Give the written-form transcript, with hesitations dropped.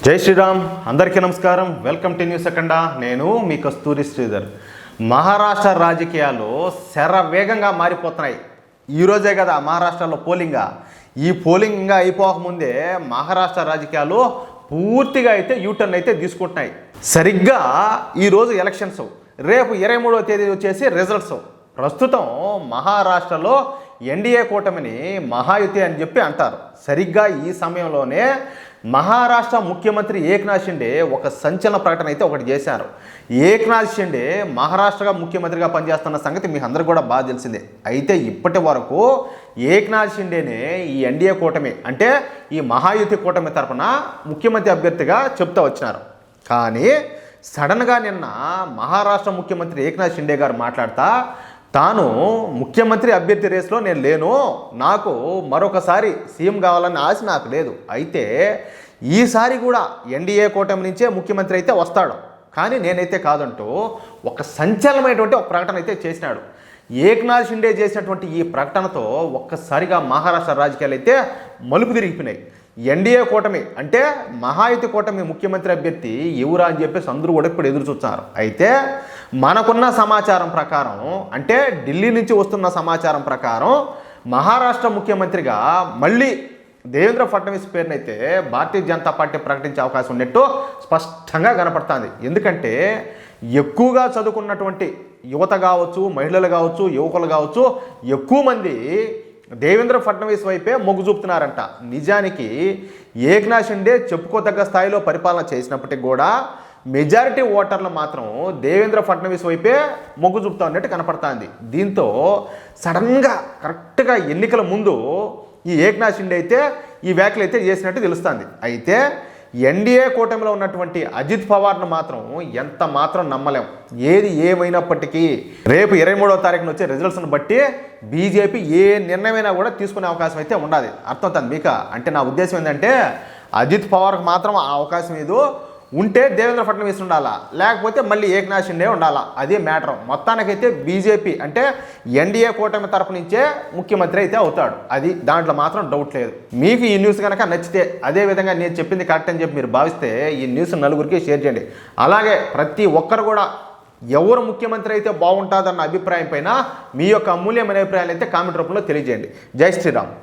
జై శ్రీరామ్. అందరికీ నమస్కారం. వెల్కమ్ టు న్యూస్ అఖండ. నేను మీ కస్తూరి శ్రీధర్. మహారాష్ట్ర రాజకీయాలు శరవేగంగా మారిపోతున్నాయి. ఈరోజే కదా మహారాష్ట్రలో ఈ పోలింగ్ ఇంకా అయిపోకముందే మహారాష్ట్ర రాజకీయాలు పూర్తిగా అయితే యూటర్న్ అయితే తీసుకుంటున్నాయి. సరిగ్గా ఈరోజు ఎలక్షన్స్, రేపు 23వ తేదీ వచ్చేసి రిజల్ట్స్. ప్రస్తుతం మహారాష్ట్రలో ఎన్డీఏ కూటమిని మహాయుతి అని చెప్పి అంటారు. సరిగ్గా ఈ సమయంలోనే మహారాష్ట్ర ముఖ్యమంత్రి ఏక్నాథ్ షిండే ఒక సంచలన ప్రకటన అయితే ఒకటి చేశారు. ఏక్నాథ్ షిండే మహారాష్ట్రగా ముఖ్యమంత్రిగా పనిచేస్తున్న సంగతి మీకు అందరికీ కూడా బాగా తెలిసిందే. అయితే ఇప్పటి వరకు ఏక్నాథ్ షిండేనే ఈ ఎన్డీఏ కూటమి అంటే ఈ మహాయుతి కూటమి తరఫున ముఖ్యమంత్రి అభ్యర్థిగా చెప్తూ వచ్చినారు. కానీ సడన్గా నిన్న మహారాష్ట్ర ముఖ్యమంత్రి ఏక్నాథ్ షిండే గారు మాట్లాడుతూ తాను ముఖ్యమంత్రి అభ్యర్థి రేసులో నేను లేను, నాకు మరొకసారి సీఎం కావాలన్న ఆశ నాకు లేదు, అయితే ఈసారి కూడా ఎన్డీఏ కూటమి నుంచే ముఖ్యమంత్రి అయితే వస్తాడు, కానీ నేనైతే కాదంటూ ఒక సంచలనమైనటువంటి ఒక ప్రకటన అయితే చేసినాడు. ఏక్నాథ్ షిండే చేసినటువంటి ఈ ప్రకటనతో ఒక్కసారిగా మహారాష్ట్ర రాజకీయాలు అయితే మలుపు తిరిగిపోయినాయి. ఎన్డీఏ కూటమి అంటే మహాయుతి కూటమి ముఖ్యమంత్రి అభ్యర్థి ఎవరా అని చెప్పేసి అందరూ కూడా ఇప్పుడు ఎదురు చూస్తున్నారు. అయితే మనకున్న సమాచారం ప్రకారం, అంటే ఢిల్లీ నుంచి వస్తున్న సమాచారం ప్రకారం మహారాష్ట్ర ముఖ్యమంత్రిగా మళ్ళీ దేవేంద్ర ఫడ్నవీస్ పేరునైతే భారతీయ జనతా పార్టీ ప్రకటించే అవకాశం ఉన్నట్టు స్పష్టంగా కనపడుతుంది. ఎందుకంటే ఎక్కువగా చదువుకున్నటువంటి యువత కావచ్చు, మహిళలు కావచ్చు, యువకులు కావచ్చు, ఎక్కువ మంది దేవేంద్ర ఫడ్నవీస్ వైపే మొగ్గు చూపుతున్నారంట. నిజానికి ఏక్నాథ్ షిండే చెప్పుకోదగ్గ స్థాయిలో పరిపాలన చేసినప్పటికీ కూడా మెజారిటీ ఓటర్లు మాత్రం దేవేంద్ర ఫడ్నవీస్ వైపే మొగ్గు చూపుతా ఉన్నట్టు కనపడుతుంది. దీంతో సడన్గా కరెక్ట్గా ఎన్నికల ముందు ఈ ఏక్నాథ్ షిండే అయితే ఈ వ్యాఖ్యలు అయితే చేసినట్టు తెలుస్తుంది. అయితే ఎన్డీఏ కూటమిలో ఉన్నటువంటి అజిత్ పవార్ను మాత్రం ఎంత మాత్రం నమ్మలేం. ఏది ఏమైనప్పటికీ రేపు 23వ తారీఖున వచ్చే రిజల్ట్స్ని బట్టి బీజేపీ ఏ నిర్ణయమైనా కూడా తీసుకునే అవకాశం అయితే ఉండాలి. అర్థమవుతుంది మీకు? అంటే నా ఉద్దేశం ఏంటంటే అజిత్ పవార్కి మాత్రం ఆ అవకాశం ఏదో ఉంటే దేవేంద్ర ఫడ్నవీస్ ఉండాలా, లేకపోతే మళ్ళీ ఏక్నాథ్ షిండే ఉండాలా, అదే మ్యాటర్. మొత్తానికైతే బీజేపీ అంటే ఎన్డీఏ కూటమి తరపు నుంచే ముఖ్యమంత్రి అయితే అవుతాడు, అది దాంట్లో మాత్రం డౌట్ లేదు. మీకు ఈ న్యూస్ కనుక నచ్చితే, అదేవిధంగా నేను చెప్పింది కరెక్ట్ అని చెప్పి మీరు భావిస్తే ఈ న్యూస్ నలుగురికి షేర్ చేయండి. అలాగే ప్రతి ఒక్కరు కూడా ఎవరు ముఖ్యమంత్రి అయితే బాగుంటుందన్న అభిప్రాయం పైన మీ యొక్క అమూల్యమైన అభిప్రాయాలు అయితే కామెంట్ రూపంలో తెలియజేయండి. జై శ్రీరామ్.